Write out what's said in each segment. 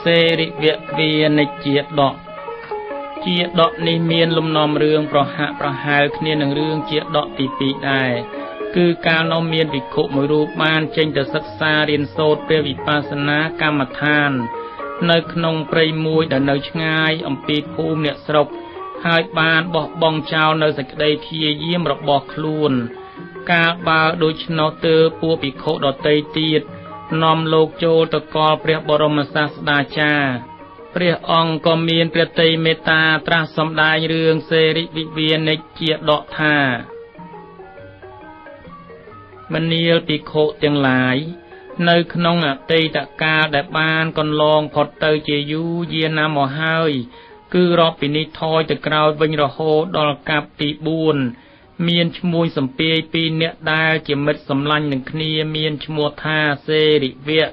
សេរិវៈវានិជាដកជាដកនេះមានលំនាំរឿងប្រហាក់ប្រហែលគ្នានឹងរឿងជាដកទី2ដែរគឺកាលនោះមានភិក្ខុមួយរូបបានចេញទៅសិក្សារៀនសូត្រព្រះវិបស្សនាកម្មដ្ឋាននៅក្នុងព្រៃមួយដែលនៅឆ្ងាយអំពីភូមិអ្នកស្រុកហើយបានបោះបង់ចោលនៅសេចក្តីព្យាយាមរបស់ខ្លួនកាលបើដូច្នោះទើបពួកភិក្ខុដទៃទៀតនាំលោកចូលទៅកល់ព្រះបរមសាស្តាចារ្យព្រះអង្គក៏មានព្រះទ័យមេត្តាត្រាស់សម្ដែងរឿងសេរិវិវានិច្ជាដកថាមនាលភិក្ខុទាំងឡាយនៅក្នុងអតីតកាលដែលបានកន្លងផុតទៅជាយូរយារណាស់មកហើយគឺរាប់ពីនេះថយទៅក្រោយវិញរហូតដល់កាប់ទី4មានឈ្មោះសំពាយ2នាក់ដែលជាមិត្តសម្លាញ់នឹងគ្នាមានឈ្មោះថាសេរិវៈ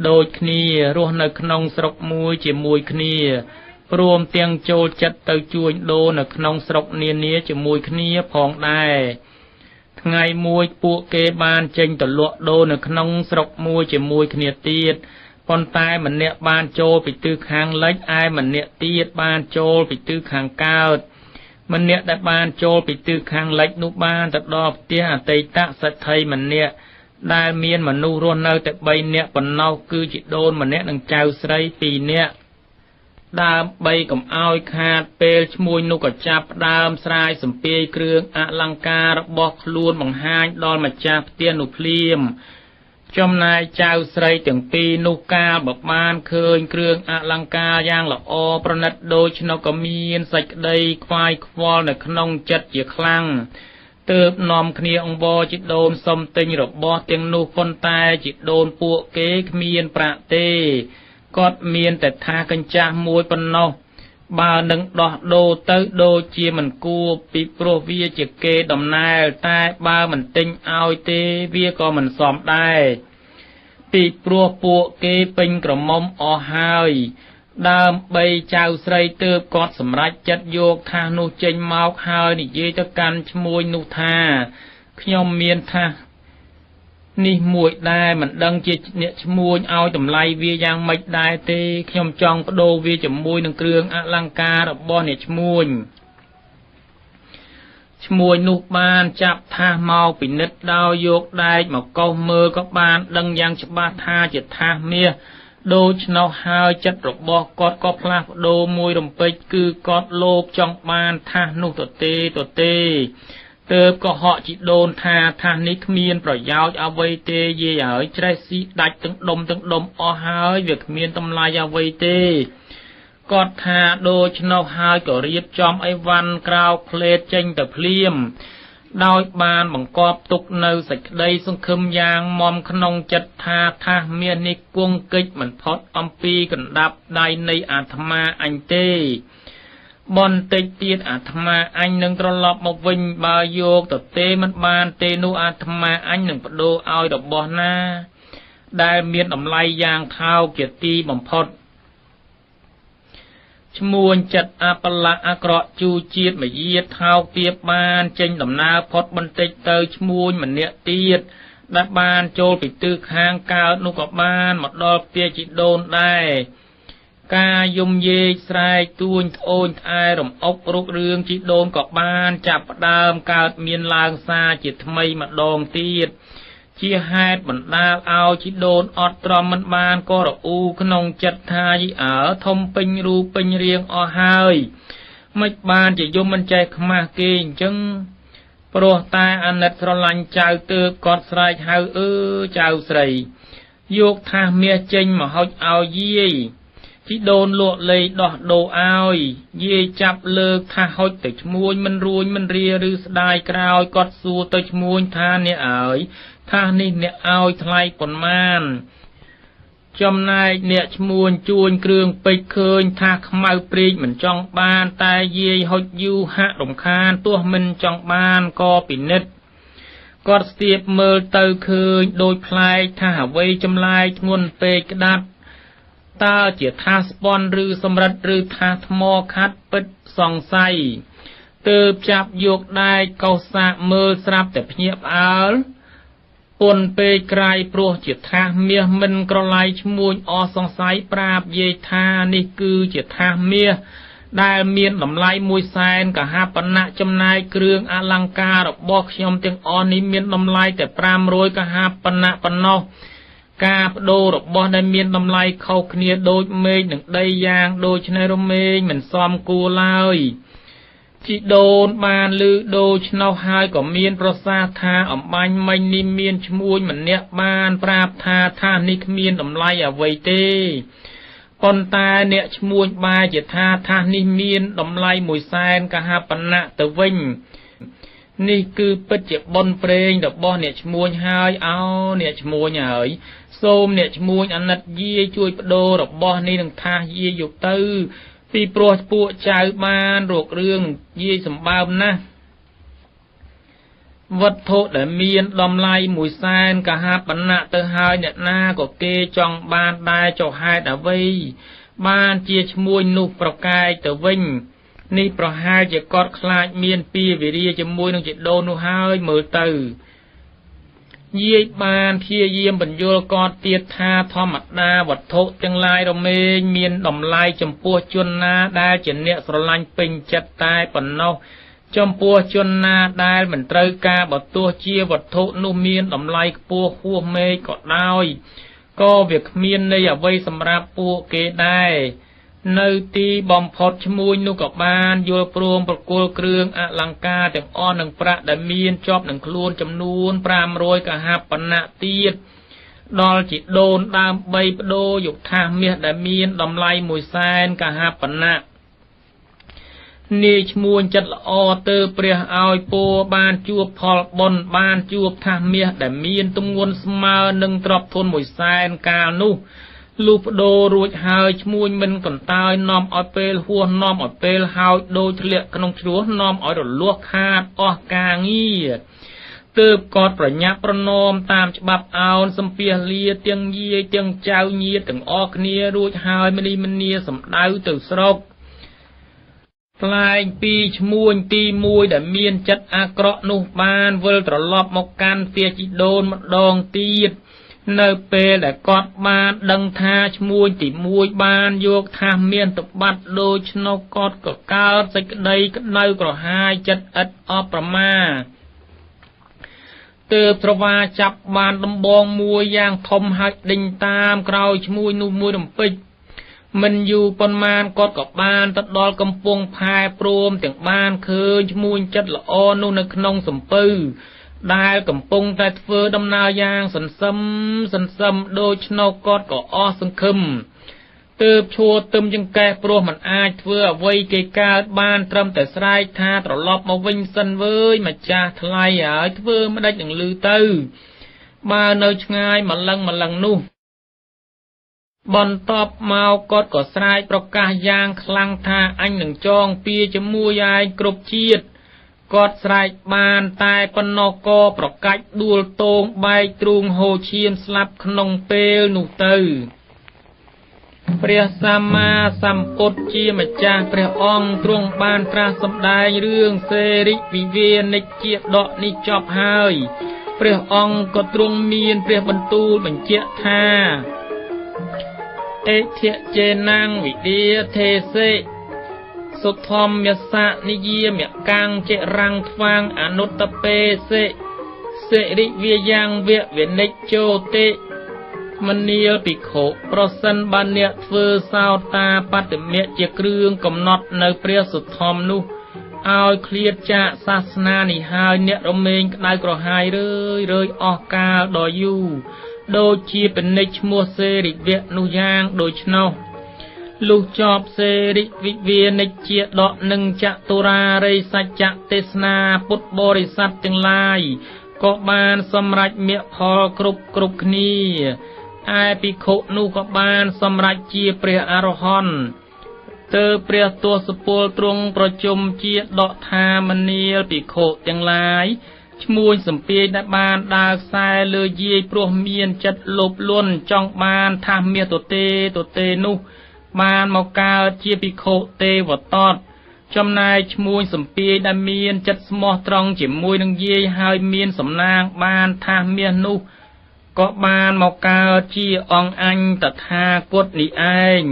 ដូចគ្នារស់នៅក្នុងស្រុកមួយជាមួយគ្នាព្រមទាំងចូលចិត្តទៅជួញដូរនៅក្នុងស្រុកនានាជាមួយគ្នាផងដែរថ្ងៃមួយពួកគេបានចេញទៅលក់ដូរនៅក្នុងស្រុកមួយជាមួយគ្នាទៀតប៉ុន្តែម្នាក់បានចូលពីទិសខាងលិចឯម្នាក់ទៀតបានចូលពីទិសខាងកើតម្នាក់ដែលបានចូលពីទិសខាងលិចនោះបានទៅដល់ផ្ទះអតីតសេដ្ឋីម្នាក់ដែលមានមនុស្សរស់នៅតែ3នាក់ប៉ុណ្ណោះគឺជីដូនម្នាក់និងចៅស្រី2នាក់ដើម្បីកុំឲ្យខាតពេលឈ្មួញនោះក៏ចាប់ផ្ដើមស្រាយសំពាយគ្រឿងអលង្ការរបស់ខ្លួនបង្ហាញដល់ម្ចាស់ផ្ទះនោះភ្លាមចំណែកចៅស្រីទាំងពីរនោះកាលបើបានឃើញគ្រឿងអលង្ការយ៉ាងល្អប្រណិតដូច្នោះក៏មានសេចក្តីខ្វាយខ្វល់នៅក្នុងចិត្តជាខ្លាំងទើបនាំគ្នាអង្វរជីដូនសុំទិញរបស់ទាំងនោះប៉ុន្តែជីដូនពួកគេគ្មានប្រាក់ទេគាត់មានតែថាកញ្ចាស់មួយប៉ុណ្ណោះបើនឹងដោះដូរទៅដូចជាមិនគួរពីព្រោះវាជាគេដំណើរតែបើមិនទិញឲ្យទេវាក៏មិនសមដែរពីព្រោះពួកគេពេញក្រមុំអស់ហើយដើម្បីចៅស្រីទើបគាត់សម្រេចចិត្តយកថាសនោះចេញមកហើយនិយាយទៅកាន់ឈ្មួញនោះថាខ្ញុំមានថាសនេះមួយដែរមិនដឹងជាអ្នកឈ្មួញឲ្យតម្លៃវាយ៉ាងម៉េចដែរទេខ្ញុំចង់បដូរវាជាមួយនឹងគ្រឿងអលង្ការរបស់អ្នកឈ្មួញនោះបានចាប់ថាសមកពិនិត្យដោយយកដែកមកកោសមើលក៏បានដឹងយ៉ាងច្បាស់ថាជាថាសមាសដូច្នោះហើយចិត្តរបស់គាត់ក៏ផ្លាស់ប្ដូរមួយរំពេចគឺគាត់លោភចង់បានថាសនោះទទេទើបក៏ហក់ជីដូនថាថាសនេះគ្មានប្រយោជន៍អ្វីទេយាយហើយច្រេះស៊ីដាច់ទាំងដុំអស់ហើយវាគ្មានតម្លៃអ្វីទេគាត់ថាដូច្នោះហើយក៏រៀបចំអីវ៉ាន់ក្រោកផ្លេតចេញទៅភ្លាមដោយបានបង្កប់ទុកនៅសេចក្តីសង្ឃឹមយ៉ាងមមក្នុងចិត្តថាថាសមាសនេះគង់កិច្ចមិនផុតអំពីកណ្ដាប់ដៃនៃអាត្មាអញទេបន្តិចទៀតអាត្មាអញនឹងត្រឡប់មកវិញបើយកទៅទេមិនបានទេនោះអាត្មាអញនឹងបដូរឲ្យរបស់ណាដែលមានតម្លៃយ៉ាងថោកជាទីបំផុតឈ្មួញចិត្តអបលៈអាក្រក់ជូរជាតិមយាថោកទាបបានចេញដំណើរផុតបន្តិចទៅឈ្មួញម្នាក់ទៀតដែលបានចូលពីទិសខាងកើតនោះក៏បានមកដល់ផ្ទះជីដូនដែរការយំយេកស្រែកទួញត្អូញត្អែរំអុករុករឿងជីដូនក៏បានចាប់ផ្ដើមកើតមានឡើងសារជាថ្មីម្ដងទៀតជាហេតុបណ្ដាលឲ្យជីដូនអត់ទ្រាំមិនបានក៏រអ៊ូក្នុងចិត្តថាយីធំពេញរូបពេញរាងអស់ហើយមិនបានជាយំមិនចេះខ្មាស់គេអញ្ចឹងព្រោះតែអាណិតស្រឡាញ់ចៅទើបគាត់ស្រែកហៅចៅស្រីយកថាសមាសចេញមកហុចឲ្យយាយជីដូនលក់លេដោះដូរឲ្យយាយចាប់លើកថាហុចទៅឈ្មួញមិនរួញមិនរាឬស្ដាយក្រោយគាត់សួរទៅឈ្មួញថាអ្នកអើយថាសនេះអ្នកឲ្យថ្លៃប៉ុន្មានចំណែកអ្នកឈ្មួញជួញគ្រឿងពេជ្រឃើញថាខ្មៅព្រាកមិនចង់បានតែយាយហុចយូរហាក់រំខានទោះមិនចង់បានក៏ពិនិត្យគាត់ស្ទាបមើលទៅឃើញដូចប្លែកថាអ្វីចម្លែកធ្ងន់ពេកក្តាប់តើជាថាសស្ពាន់ឬសម្រិតឬថាសថ្មខាត់ពិតសង្ស័យទើបចាប់យកដែកកោសសាកមើលស្រាប់តែភ្ញាក់ផ្អើល ปนเปไกรโปรจิตทาเมียมันกระไลชมวยอสงสัยปราบเยธานี่คือจิตทาเมียได้เมียนลำไลมวยแซนกับหาปณะจำนายเครื่องอลังการบอกยมเตียงอ่อนนี้เมียนลำไลแต่ปรามโรยกับหาปณะปนอกกาบโดรบอได้เมียนลำไลเข้าเคลียโดยเมย์หนึ่งได้ยางโดยชนายรเมย์เหมือนซ้อมกูเลยจิโดนบานลือโดชนาวหายก็เมียนประสาทาอ่ำบันไม่นิเมียนชมวยเหมือนเนี้ยบานปราบทาท่านิคเมียนลำไลเอาไว้เต้ปนตาเนี่ยชมวยบาจิทาท่านิเมียนลำไลมวยแซนกะหาปณะตะวิงนี่คือปัจจุบันเพลงดอกบอเนี่ยชมวยหายเอาเนี่ยชมวยหายโสมเนี่ยชมวยอันนัดเยี่ยช่วยประโดดอกบอนี่หนึ่งท่าเยี่ยอยู่ตื้อปีโปรดปูใจบ้านโรคเรื่องยี่สมบูรณ์นะวัตถุแต่เมียนลำไลมวยแซนกะหาปณะเตอหายเนี่ยหน้าก็เกจองบ้านได้เจ้าหายแต่ไว้บ้านเจียชมวยนุประกายแต่วิ่งนี่ประหายจะกอดคลายเมียนปีวิริยจะมวยน้องจิตโดนุหายมือตือเยี่ยบานเพียเยี่ยมบรรยุกอดเตียธาทอมัดดาวัตถุจังลายเราเมียนดำลายจำปัวจนนาได้เจนเนี่ยสลันปิงจัดตายปนเนาจำปัวจนนาได้เหมือนเตยกาบัดตัวเชียวัตถุนุเมียนดำลายปัวหัวเมยก็ได้ก็เวียกเมียนในอย่าไว้สำหรับปัวเกได้ในตีบอมพอดชมวยนุกับบ้านโยโปรมประกวดเครื่องอลังกาแต่อ้อนหนึ่งประดเมียนจอบหนึ่งครูนจำนวนปรามโรยกะหาปณะเตียดดอลจิตโดนตามใบปโดยุกทาเมียดเมียนดำไลมวยแซนกะหาปณะนี่ชมวยจัดออเตอร์เปรียเอาโปบ้านจูบพอลบนบ้านจูบทาเมียดเมียนตุงวนสมาหนึ่งตรอบทนมวยแซนกานุลูปโดรูดหายชมวยมันก่อนตายนอมออยเปลหัวนอมออยเปลหายโดยเฉลี่ยขนมชัวนอมออยดลวกขาดออกกางี้เติบกอดประยับประนอมตามฉบับเอาสัมเปียเลียเตียงเยี่ยเตียงเจ้าเยี่ยถึงออกเนียรูดหายมันเนียสำดาวตึกสรกปลายปีชมวยตีมวยแต่เมียนจัดอากระนุบานเวลตลอดมกันเฟียจิโดนมาดองตีดเนเปแต่กอดบานดังทาชมวยติมวยบานโยกทาเมียนตบัดโดยชนกอดก็ก้าวใส่กระไดกระเนยกระหายจัดอัดอประมาเติบตรวาจับบานลำบองมวยยางทมหักดิ่งตามกราวชมวยนุ่มมวยดำปิดมันอยู่ประมาณกอดกับบานตัดดอลกำปงพายโปรมแต่งบ้านเคยชมวยจัดละออนุ่นในขนมสมปือได้กำปงแต่เฟือดำนายางสันซ้ำโดยชนกอดก็อ้อสังคมเติบโชว์เติมยังแก่โปรมันอาจเฟือไว้เกกาบ้านตรำแต่สไลทาตลอดมาวิ่งสันเว้ยมาจ่าทลายเฟือไม่ได้อย่างลือตื้อมาเนยง่ายมาลังนู่บอลตอบเมากอดก็สไลประกาศยางคลังทาอันหนึ่งจองเปียจะมูยายกรบเชียดกอดสายบานตายปนกอประกัดดูลโตงใบตรุงโฮเชียมสลับขนงเปลนุตือเปรียสัมมาสัมพุทธเจียมจ่าเปรียองตรงบานตราสมได้เรื่องเสริวิเวียนในเจียดอกนิจอบหายเปรียองก็ตรงเมียนเปรียบรรตูบัญเจธาเอเทเจนังวิเดียเทเสสุทอมยสะนิเยียมยกังเจรังฟางอนุตเปเสริเวียยังเวเวเนโจเตมเนียปิโขโปรสันบานเนเฟอสาวตาปัตเมเจเครื่องกำนดในเปรียสุทอมนุเอาเคลียจะศาสนานิหายเนรเมงได้กระหายเลยออกกาดอยูโดยชีเป็นในชมัวเสริเวนุยางโดยชนลูกจอบเสริวิเวียในเจียดอกหนึ่งจัตุราเรสัจเตสนาพุทธบริษัทจึงลายก็บานสำรัจเมียพอกรุบนี้ไอปิโคนุก็บานสำรัจเจียเปรียอารหันเตอเปรียตัวสปูลตรงประจุมเจียดอกทามเนียปิโคจึงลายชมวยสัมเปียในบานดาสายเลยยีโปรเมียนจัดลบล้นจ้องบานทำเมียตัวเตนุบานมากาเจียปิโคเตวตอด ចំណាយឈ្មោះសំពាយដែលមានចិត្តស្មោះត្រង់ជាមួយនឹងយាយហើយមានសំណាងបានថាមាសនោះក៏បានមកកើតជាអង្គអញតថាគតនេះឯង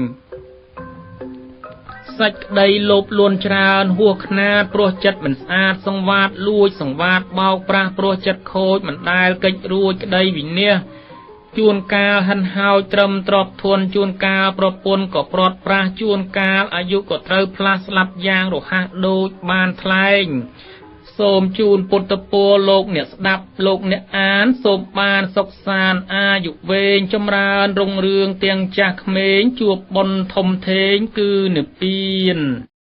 សាច់ក្តីលោភលួនច្រើនហួសខ្នាតព្រោះចិត្តមិនស្អាតសង្វាតលួចសង្វាតបោកប្រាស់ព្រោះចិត្តខូចមិនដែលកិច្ចរួចក្តីវិនាសជួនកាលហិនហោចត្រឹមទ្របធន់ជួនកាលប្រពន្ធក៏ព្រាត់ប្រាសជួនកាលអាយុក៏ត្រូវផ្លាស់ស្លាប់យ៉ាងរហ័សដូចបានថ្លែងសូមជូនពុទ្ធពរលោកអ្នកស្ដាប់លោកអ្នកអានសូមបានសុខសាន្តអាយុវែងចម្រើនរុងរឿងទាំងចាស់ក្មេងជួបបុណ្យធំធេងគឺនិព្វាន